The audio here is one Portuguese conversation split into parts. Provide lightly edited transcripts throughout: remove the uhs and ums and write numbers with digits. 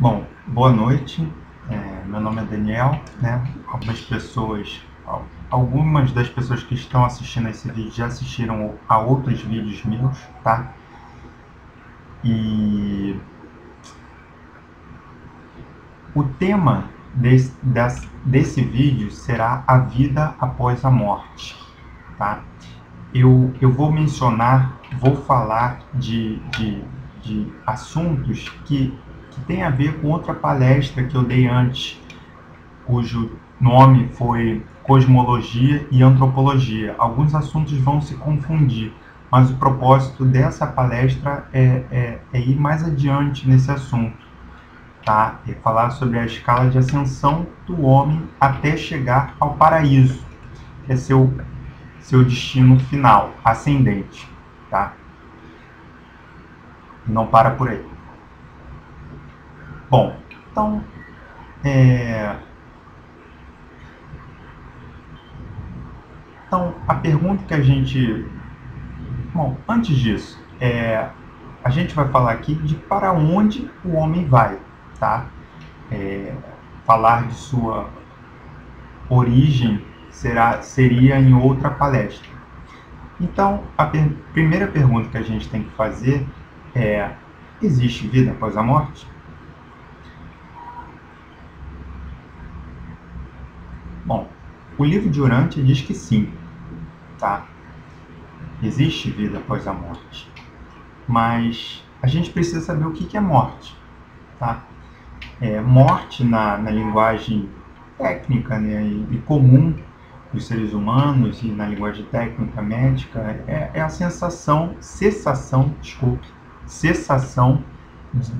Bom, boa noite. Meu nome é Daniel, né? Algumas das pessoas que estão assistindo esse vídeo já assistiram a outros vídeos meus, tá? E o tema desse vídeo será a vida após a morte, tá? Eu vou falar de assuntos que tem a ver com outra palestra que eu dei antes, cujo nome foi Cosmologia e Antropologia. Alguns assuntos vão se confundir, mas o propósito dessa palestra é ir mais adiante nesse assunto, tá? É falar sobre a escala de ascensão do homem até chegar ao paraíso, que é seu destino final, ascendente, tá? Não para por aí. Bom, então, a pergunta que a gente... Bom, antes disso, a gente vai falar aqui de para onde o homem vai, tá? Falar de sua origem seria em outra palestra. Então, a primeira pergunta que a gente tem que fazer é: existe vida após a morte? Bom, o livro de Urântia diz que sim, tá? Existe vida após a morte. Mas a gente precisa saber o que é morte, tá? Morte na linguagem técnica, né, e comum dos seres humanos, e na linguagem técnica médica, é a cessação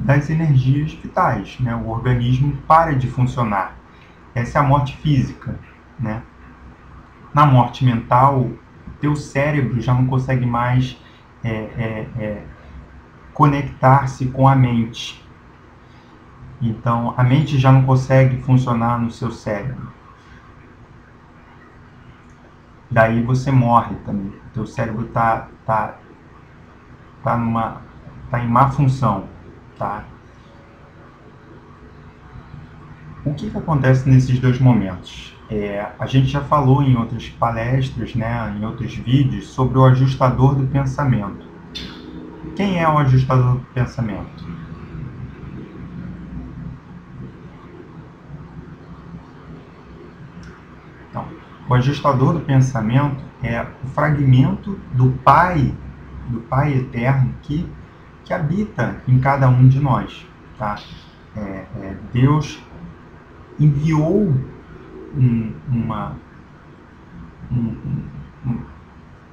das energias vitais, né? O organismo para de funcionar. Essa é a morte física, né? Na morte mental, teu cérebro já não consegue mais conectar-se com a mente. Então, a mente já não consegue funcionar no seu cérebro. Daí você morre também. Teu cérebro tá em má função, tá? O que acontece nesses dois momentos? A gente já falou em outras palestras, né, em outros vídeos, sobre o ajustador do pensamento. Quem é o ajustador do pensamento? Então, o ajustador do pensamento é o fragmento do Pai eterno que habita em cada um de nós, tá? Deus enviou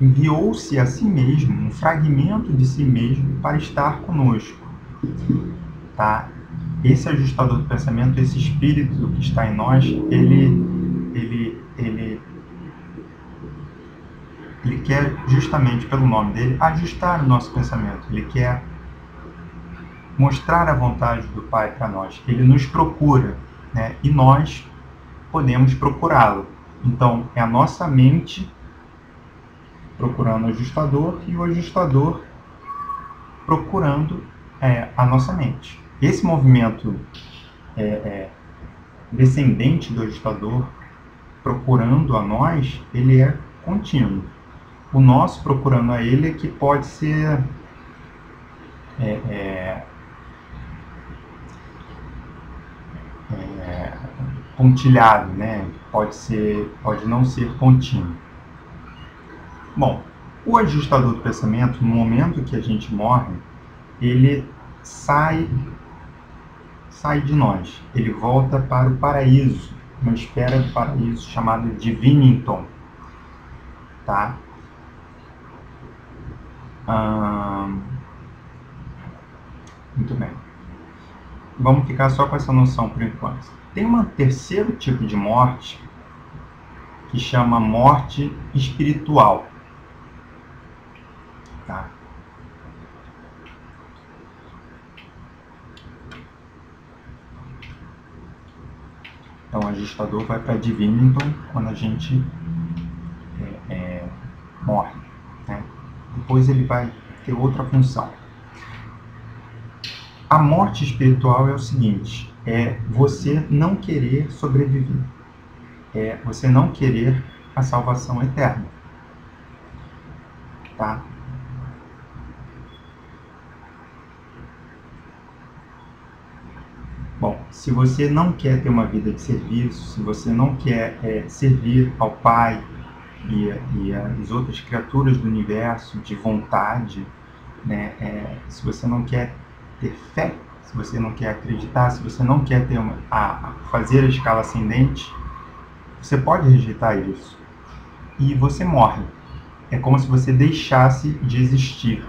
enviou-se a si mesmo, um fragmento de si mesmo, para estar conosco, tá? Esse ajustador do pensamento, esse espírito que está em nós, ele quer, justamente pelo nome dele, ajustar o nosso pensamento. Ele quer mostrar a vontade do Pai para nós. Ele nos procura, né? E nós podemos procurá-lo. Então, é a nossa mente procurando o ajustador e o ajustador procurando a nossa mente. Esse movimento descendente do ajustador procurando a nós, ele é contínuo. O nosso procurando a ele é que pode ser pontilhado, né? Pode não ser contínuo. Bom, o ajustador do pensamento, no momento que a gente morre, ele sai de nós. Ele volta para o paraíso, uma esfera do paraíso chamada Divinington, tá? Muito bem. Vamos ficar só com essa noção por enquanto. Tem um terceiro tipo de morte que chama morte espiritual, tá? Então, o ajustador vai para Divinington quando a gente morre, né? Depois ele vai ter outra função. A morte espiritual é o seguinte, é você não querer sobreviver, é você não querer a salvação eterna, tá? Bom, se você não quer ter uma vida de serviço, se você não quer servir ao Pai e as outras criaturas do universo de vontade, né, se você não quer ter fé, se você não quer acreditar, se você não quer ter fazer a escala ascendente, você pode rejeitar isso e você morre. É como se você deixasse de existir.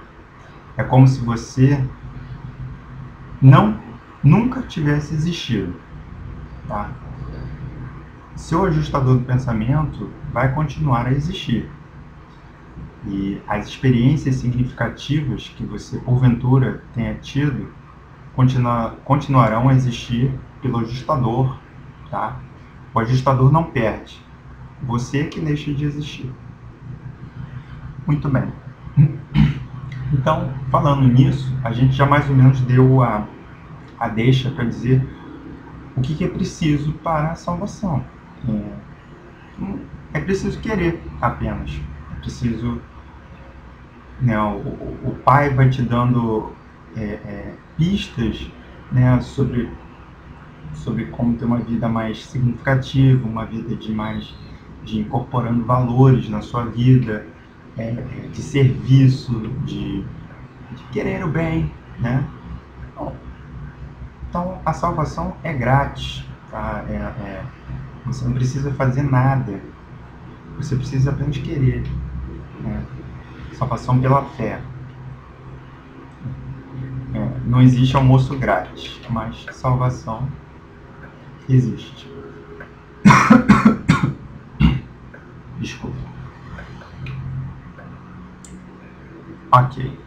É como se você nunca tivesse existido, tá? Seu ajustador do pensamento vai continuar a existir. E as experiências significativas que você, porventura, tenha tido, continuarão a existir pelo ajustador, tá? O ajustador não perde. Você que deixa de existir. Muito bem. Então, falando nisso, a gente já mais ou menos deu a deixa para dizer o que é preciso para a salvação. É preciso querer apenas. É preciso... Né, o Pai vai te dando pistas, né, sobre como ter uma vida mais significativa, uma vida de incorporando valores na sua vida, de serviço, de querer o bem, né? Então, a salvação é grátis, tá? Você não precisa fazer nada, você precisa apenas querer, né? Salvação pela fé. Não existe almoço grátis, mas salvação existe. Desculpa. Ok.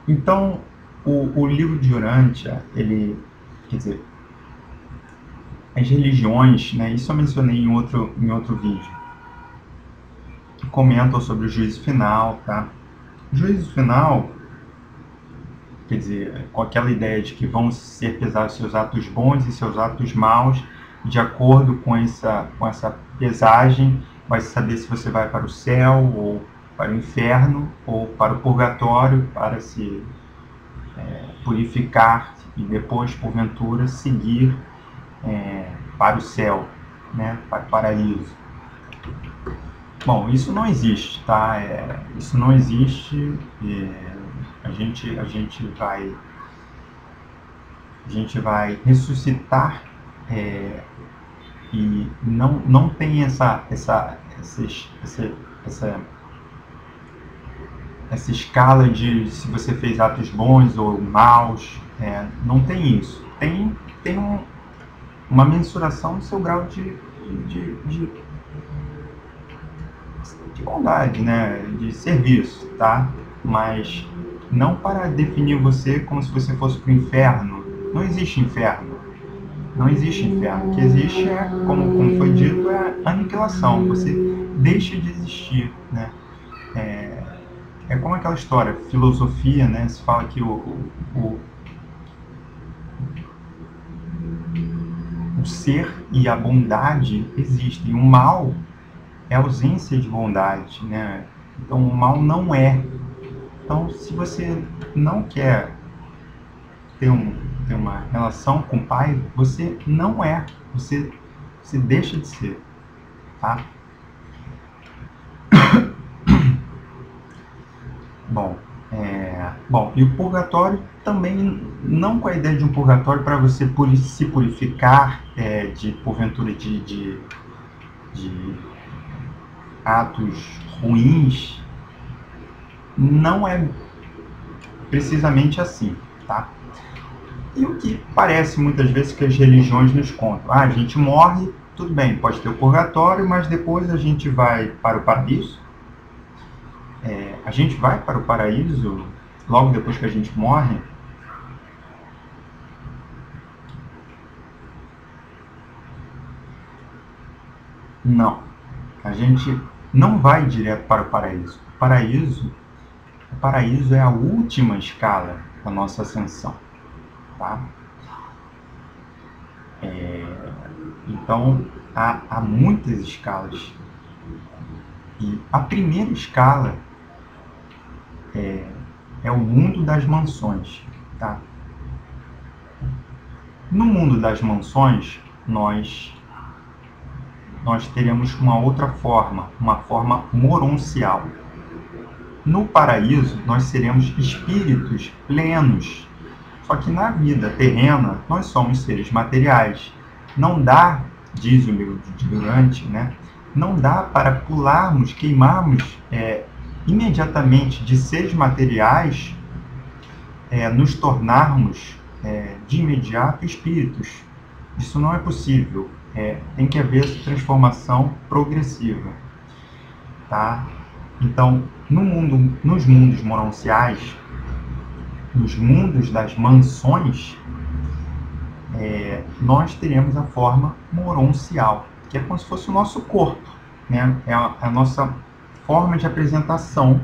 Então, o livro de Urantia, ele, quer dizer, as religiões, né, isso eu mencionei em outro vídeo, comentam sobre o juízo final, tá? O juízo final, quer dizer, com aquela ideia de que vão ser pesados seus atos bons e seus atos maus, de acordo com essa pesagem, vai saber se você vai para o céu, ou para o inferno, ou para o purgatório, para se purificar e depois, porventura, seguir para o céu, né, para o paraíso. Bom, isso não existe, tá? Isso não existe. A gente vai ressuscitar e não tem essa escala de se você fez atos bons ou maus. Não tem isso. Tem uma mensuração do seu grau de bondade, né, de serviço, tá? Mas não para definir você como se você fosse para o inferno. Não existe inferno. Não existe inferno. O que existe como foi dito, é a aniquilação. Você deixa de existir, né? É como aquela história, filosofia, né? Se fala que o ser e a bondade existem. O mal é ausência de bondade, né? Então o mal não é. Então, se você não quer ter uma relação com o Pai, você não é. Você deixa de ser, tá? Bom, e o purgatório também, não com a ideia de um purgatório para você se purificar porventura de atos ruins, não é precisamente assim, tá? E o que parece muitas vezes que as religiões nos contam, a gente morre, tudo bem, pode ter o purgatório, mas depois a gente vai para o paraíso. A gente vai para o paraíso logo depois que a gente morre. Não, a gente não vai direto para o paraíso. O paraíso O paraíso é a última escala da nossa ascensão, tá? Então, há muitas escalas. E a primeira escala é o mundo das mansões, tá? No mundo das mansões, nós teremos uma outra forma, uma forma moroncial. No paraíso, nós seremos espíritos plenos. Só que na vida terrena, nós somos seres materiais. Não dá, diz o livro de Durante, né? Não dá para pularmos, queimarmos imediatamente de seres materiais, nos tornarmos de imediato espíritos. Isso não é possível. Tem que haver essa transformação progressiva, tá? Então, nos mundos moronciais, nos mundos das mansões, nós teremos a forma moroncial, que é como se fosse o nosso corpo, né? É a nossa forma de apresentação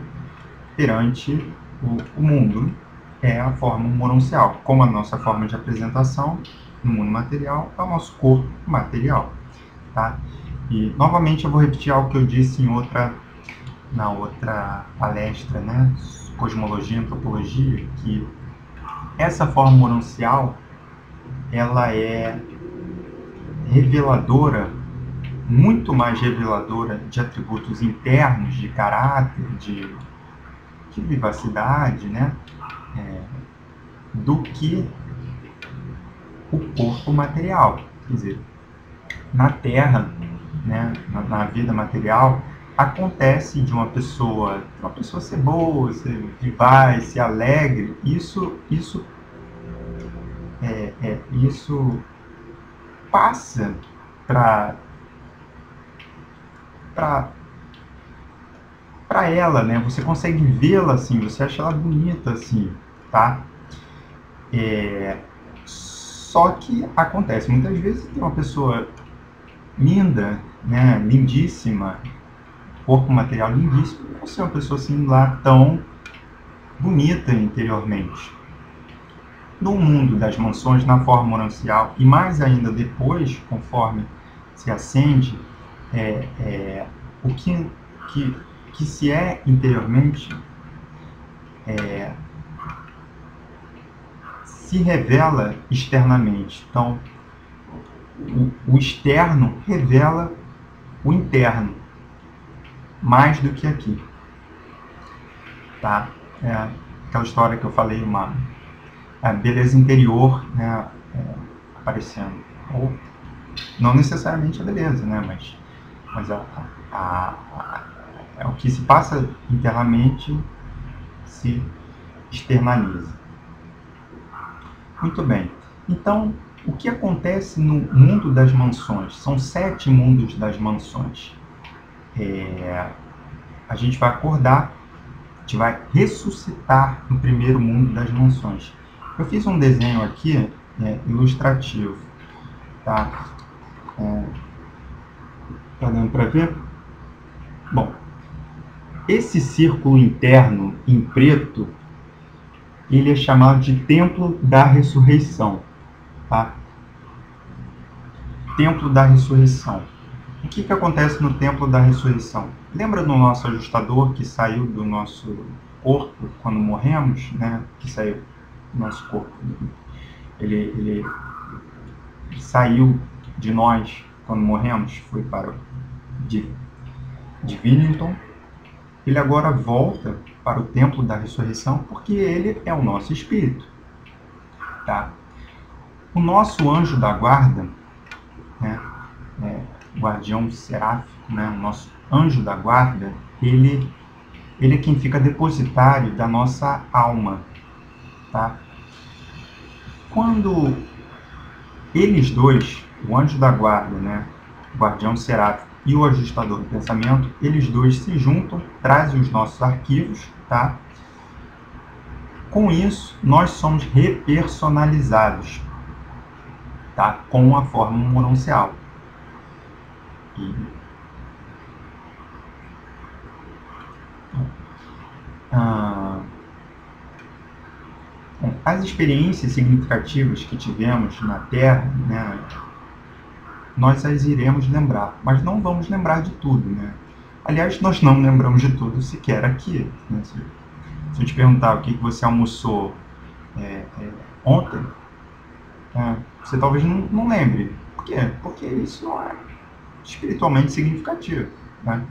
perante o mundo, é a forma moroncial. Como a nossa forma de apresentação no mundo material é o nosso corpo material, tá? E, novamente, eu vou repetir algo que eu disse na outra palestra, né? Cosmologia e Antropologia, que essa forma moroncial, ela é reveladora, muito mais reveladora de atributos internos, de caráter, de vivacidade, né? Do que o corpo material. Quer dizer, na Terra, né, na vida material, acontece de uma pessoa ser boa, ser vivaz, ser alegre. Isso passa para ela, né? Você consegue vê-la assim, você acha ela bonita assim, tá? Só que acontece muitas vezes tem uma pessoa linda, né, lindíssima, corpo material lindíssimo, não ser uma pessoa assim lá tão bonita interiormente. No mundo das mansões, na forma moroncial, e mais ainda depois, conforme se ascende, o que se é interiormente se revela externamente. Então, o externo revela o interno, mais do que aqui, tá? Aquela história que eu falei, a beleza interior, né, aparecendo, ou não necessariamente a beleza, né, mas o que se passa internamente se externaliza. Muito bem. Então, o que acontece no mundo das mansões? São 7 mundos das mansões. A gente vai acordar, a gente vai ressuscitar no primeiro mundo das mansões. Eu fiz um desenho aqui ilustrativo, tá? Tá dando para ver? Bom, esse círculo interno em preto, ele é chamado de Templo da Ressurreição, tá? Templo da Ressurreição. O que acontece no Templo da Ressurreição? Lembra do nosso ajustador que saiu do nosso corpo quando morremos, né? Que saiu do nosso corpo. Ele saiu de nós quando morremos, foi para de Willington. Ele agora volta para o Templo da Ressurreição porque ele é o nosso espírito, tá? O nosso anjo da guarda, né, guardião seráfico, né, o nosso anjo da guarda, ele é quem fica depositário da nossa alma, tá? Quando eles dois, o anjo da guarda, né, o guardião seráfico e o ajustador do pensamento, eles dois se juntam, trazem os nossos arquivos, tá? Com isso, nós somos repersonalizados, tá? Com a forma moroncial. as experiências significativas que tivemos na Terra, né, nós as iremos lembrar, mas não vamos lembrar de tudo, né? Aliás, nós não lembramos de tudo sequer aqui, né? Se eu te perguntar o que você almoçou ontem, você talvez não lembre. Por quê? Porque isso não é espiritualmente significativo, né?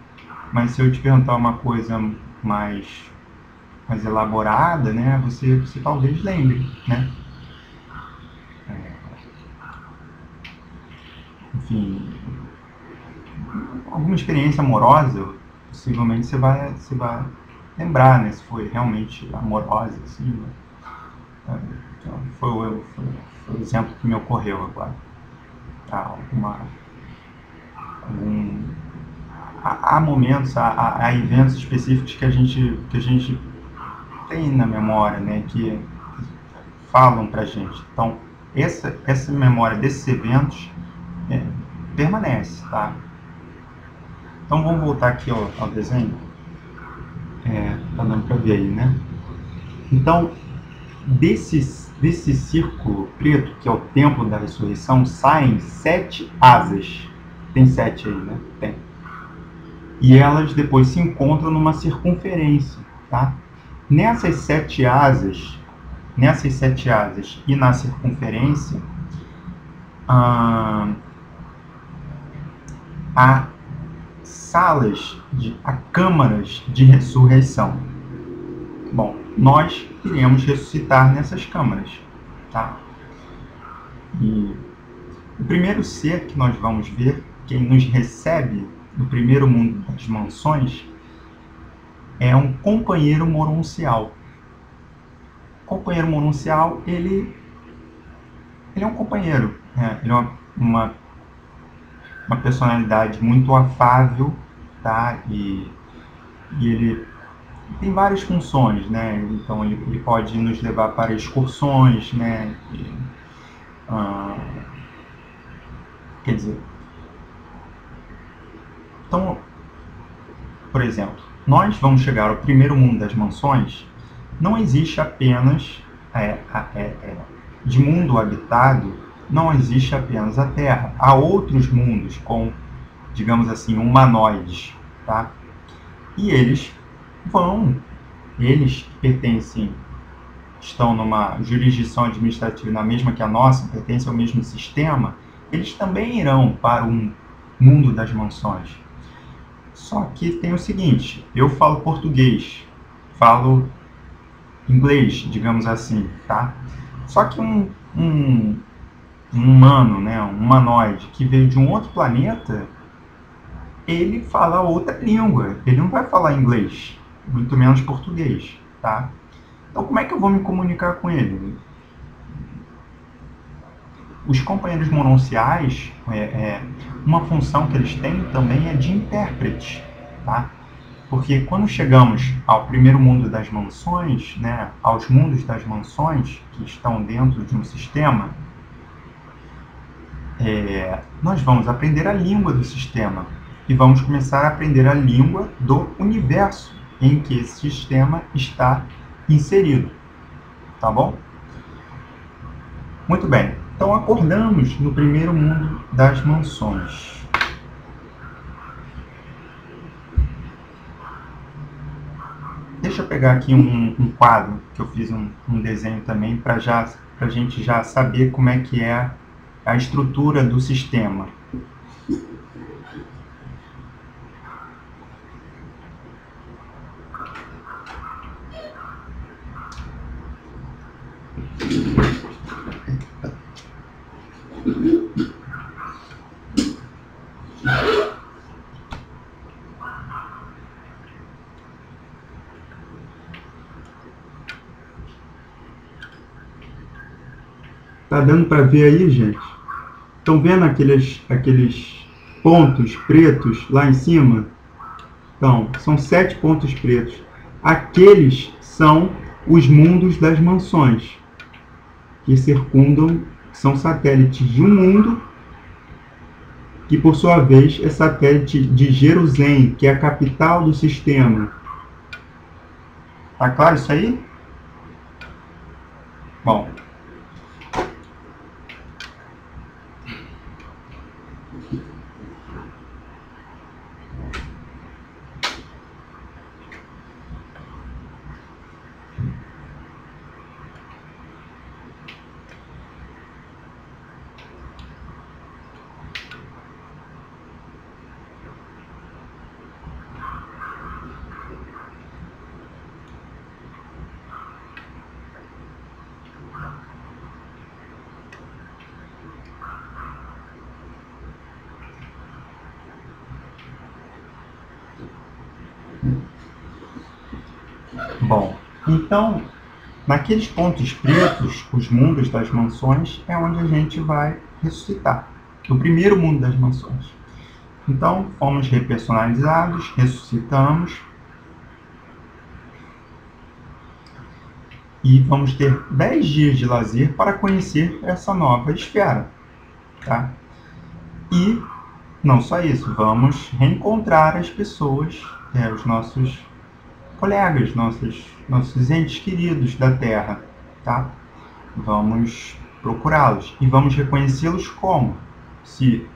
Mas se eu te perguntar uma coisa mais elaborada, né, você talvez lembre, né? Enfim, alguma experiência amorosa, possivelmente você vai lembrar, né, se foi realmente amorosa, assim, né? Então, foi o exemplo que me ocorreu agora. Há momentos, há eventos específicos que a gente tem na memória, né, que falam pra gente. Então, essa memória desses eventos permanece, tá? Então, vamos voltar aqui ao desenho. Tá dando pra ver aí, né? Então, desse círculo preto, que é o templo da ressurreição, saem 7 asas. Tem 7 aí, né? Tem. E elas depois se encontram numa circunferência, tá? Nessas 7 asas e na circunferência, há câmaras de ressurreição. Bom, nós iremos ressuscitar nessas câmaras, tá? E o primeiro ser que nós vamos ver, quem nos recebe no primeiro mundo das mansões, é um companheiro moroncial. O companheiro moroncial, ele é um companheiro, né? Ele é uma personalidade muito afável, tá? E ele tem várias funções, né? Então ele pode nos levar para excursões, né? Quer dizer, então, por exemplo, nós vamos chegar ao primeiro mundo das mansões. Não existe apenas de mundo habitado, não existe apenas a Terra. Há outros mundos com, digamos assim, humanoides, tá? E eles pertencem, estão numa jurisdição administrativa na mesma que a nossa, pertencem ao mesmo sistema, eles também irão para um mundo das mansões. Só que tem o seguinte, eu falo português, falo inglês, digamos assim, tá? Só que um humano, né, um humanoide que veio de um outro planeta, ele fala outra língua, ele não vai falar inglês, muito menos português, tá? Então como é que eu vou me comunicar com ele? Os companheiros moronciais, uma função que eles têm também é de intérprete, tá? Porque quando chegamos ao primeiro mundo das mansões, né, aos mundos das mansões, que estão dentro de um sistema, nós vamos aprender a língua do sistema e vamos começar a aprender a língua do universo em que esse sistema está inserido, tá bom? Muito bem, então acordamos no primeiro mundo das mansões. Deixa eu pegar aqui um quadro que eu fiz um desenho também para a gente já saber como é que é a estrutura do sistema. Tá dando para ver aí, gente? Estão vendo aqueles pontos pretos lá em cima? Então, são 7 pontos pretos. Aqueles são os mundos das mansões, que circundam, são satélites de um mundo, que por sua vez é satélite de Jerusalém, que é a capital do sistema. Tá claro isso aí? Bom, então, naqueles pontos pretos, os mundos das mansões, é onde a gente vai ressuscitar. No primeiro mundo das mansões. Então, fomos repersonalizados, ressuscitamos. E vamos ter 10 dias de lazer para conhecer essa nova esfera. Tá? E não só isso, vamos reencontrar as pessoas, os nossos colegas, nossos entes queridos da Terra, tá? Vamos procurá-los e vamos reconhecê-los como? Se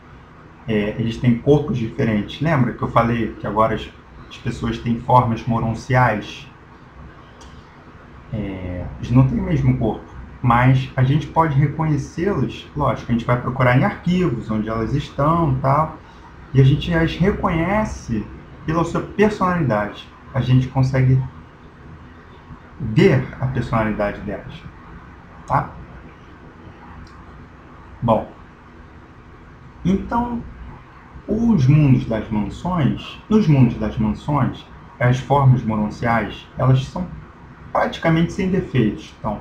eles têm corpos diferentes. Lembra que eu falei que agora as pessoas têm formas moronciais? Eles não têm o mesmo corpo, mas a gente pode reconhecê-los, lógico, a gente vai procurar em arquivos, onde elas estão, tal, e a gente as reconhece pela sua personalidade. A gente consegue ver a personalidade delas, tá? Bom, então, nos mundos das mansões, as formas moronciais, elas são praticamente sem defeitos. Então,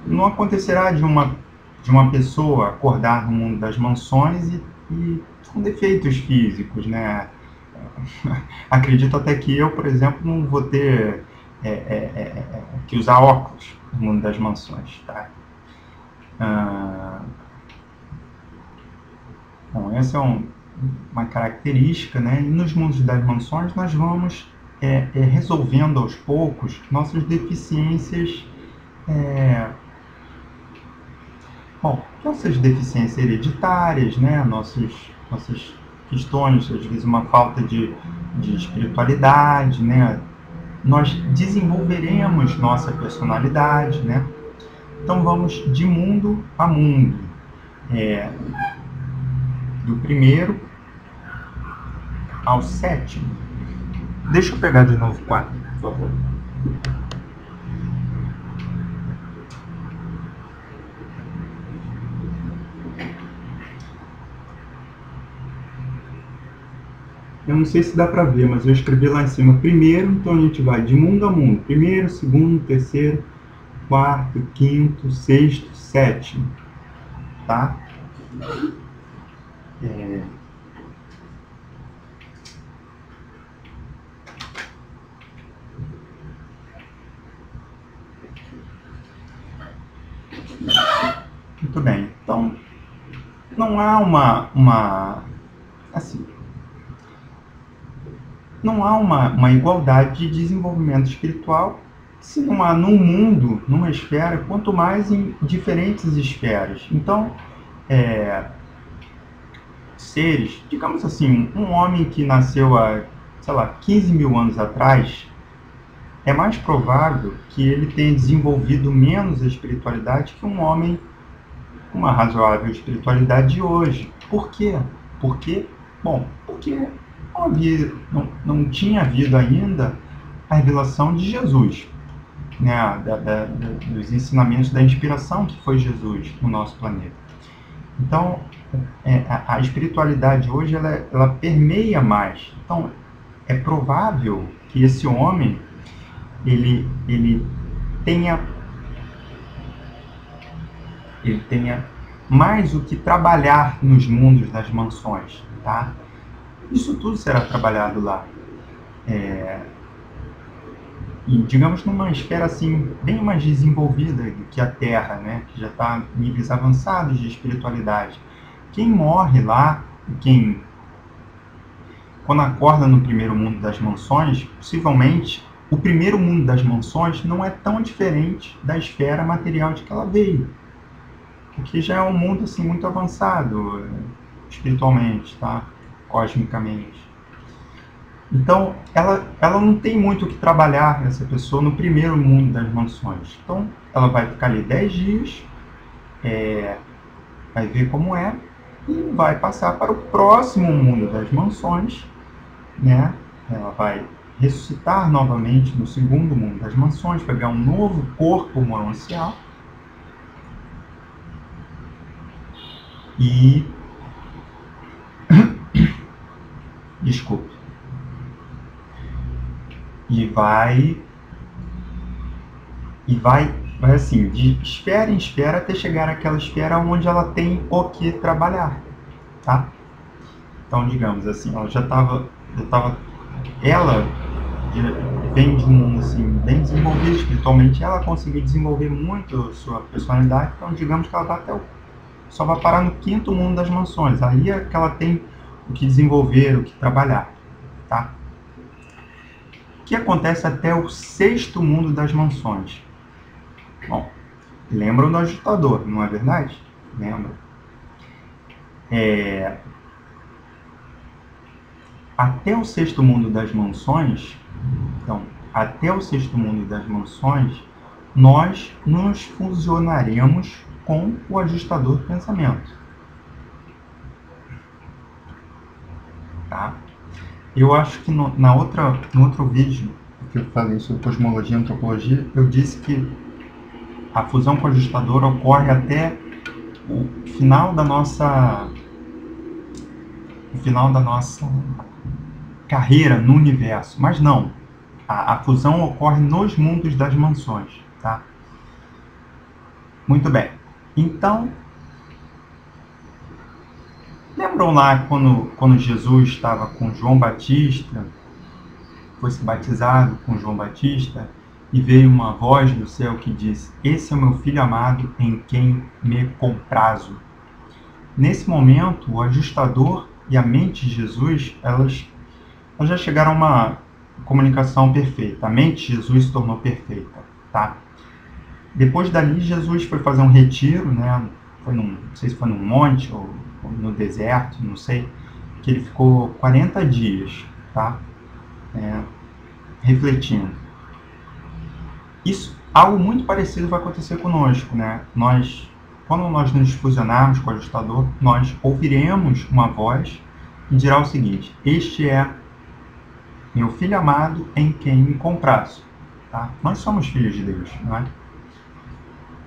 não acontecerá de uma pessoa acordar no mundo das mansões e com defeitos físicos, né? Acredito até que eu, por exemplo, não vou ter que usar óculos no mundo das mansões, tá? Bom, essa é uma característica, né? E nos mundos das mansões nós vamos resolvendo aos poucos nossas deficiências, nossas deficiências hereditárias, né? Nossas questões, às vezes uma falta de espiritualidade, né? Nós desenvolveremos nossa personalidade, né? Então vamos de mundo a mundo, do primeiro ao sétimo. Deixa eu pegar de novo o quadro, por favor. Eu não sei se dá para ver, mas eu escrevi lá em cima primeiro, então a gente vai de mundo a mundo. Primeiro, segundo, terceiro, quarto, quinto, sexto, sétimo. Tá? Muito bem. Então, não há não há uma igualdade de desenvolvimento espiritual se não há num mundo, numa esfera, quanto mais em diferentes esferas. Então, seres, digamos assim, um homem que nasceu há, 15 mil anos atrás, é mais provável que ele tenha desenvolvido menos a espiritualidade que um homem com uma razoável espiritualidade de hoje. Por quê? Porque não tinha havido ainda a revelação de Jesus, né? Dos ensinamentos da inspiração que foi Jesus no nosso planeta. Então, a espiritualidade hoje ela permeia mais. Então, é provável que esse homem ele tenha mais o que trabalhar nos mundos das mansões, tá? Isso tudo será trabalhado lá. E, digamos, numa esfera assim, bem mais desenvolvida do que a Terra, né? Que já está em níveis avançados de espiritualidade. Quem morre lá, quando acorda no primeiro mundo das mansões, possivelmente o primeiro mundo das mansões não é tão diferente da esfera material de que ela veio, porque já é um mundo assim muito avançado espiritualmente, tá? Cosmicamente. Então, ela não tem muito o que trabalhar, essa pessoa, no primeiro mundo das mansões. Então, ela vai ficar ali 10 dias, vai ver como é, e vai passar para o próximo mundo das mansões, né? Ela vai ressuscitar novamente no segundo mundo das mansões, pegar um novo corpo monancial e... Desculpe. E vai assim, de esfera em esfera até chegar àquela esfera onde ela tem o que trabalhar, tá? Então, digamos assim, ela vem de um mundo assim, bem desenvolvido espiritualmente, ela conseguiu desenvolver muito sua personalidade, então digamos que ela vai só vai parar no quinto mundo das mansões, aí é que ela tem o que desenvolver, o que trabalhar, tá? O que acontece até o sexto mundo das mansões? Bom, lembram do ajustador, não é verdade? Lembram? Até o sexto mundo das mansões, então, até o sexto mundo das mansões, nós nos fusionaremos com o ajustador do pensamento. Tá? Eu acho que no outro vídeo que eu falei sobre cosmologia e antropologia, eu disse que a fusão com o ajustador ocorre até o final da nossa carreira no universo, mas não. A fusão ocorre nos mundos das mansões, tá? Muito bem. Então, lembram lá quando Jesus estava com João Batista, foi se batizado com João Batista, e veio uma voz do céu que disse: "Esse é o meu filho amado, em quem me comprazo." Nesse momento, o ajustador e a mente de Jesus, elas já chegaram a uma comunicação perfeita. A mente de Jesus se tornou perfeita, tá? Depois dali, Jesus foi fazer um retiro, né? Não sei se foi num monte ou no deserto, não sei, que ele ficou 40 dias, tá? Refletindo. Algo muito parecido vai acontecer conosco, né? Quando nós nos fusionarmos com o ajustador, nós ouviremos uma voz que dirá o seguinte: "Este é meu filho amado, em quem me comprazo." Tá? Nós somos filhos de Deus, não é?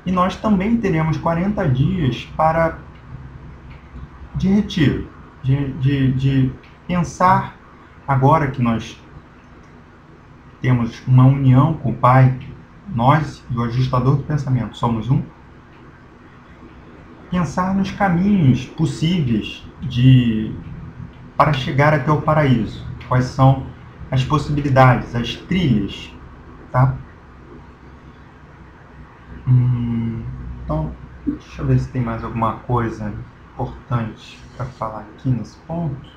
E nós também teremos 40 dias de retiro, de pensar, agora que nós temos uma união com o Pai, nós e o ajustador do pensamento somos um, pensar nos caminhos possíveis para chegar até o paraíso. Quais são as possibilidades, as trilhas, tá? Então, deixa eu ver se tem mais alguma coisa importante para falar aqui nesse ponto.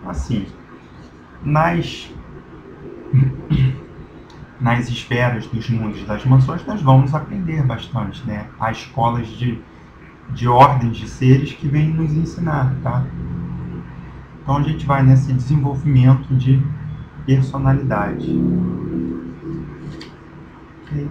Assim, nas esferas dos mundos das mansões, nós vamos aprender bastante, né? Há escolas de ordens de seres que vêm nos ensinar, tá? Então a gente vai nesse desenvolvimento de personalidade. Okay.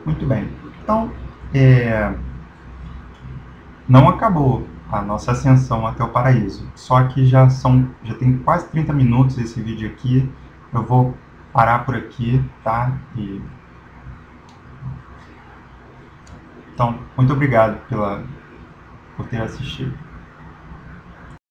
Muito bem. Então, não acabou a nossa ascensão até o paraíso. Só que já tem quase 30 minutos esse vídeo aqui. Eu vou parar por aqui, tá? Então, muito obrigado por ter assistido.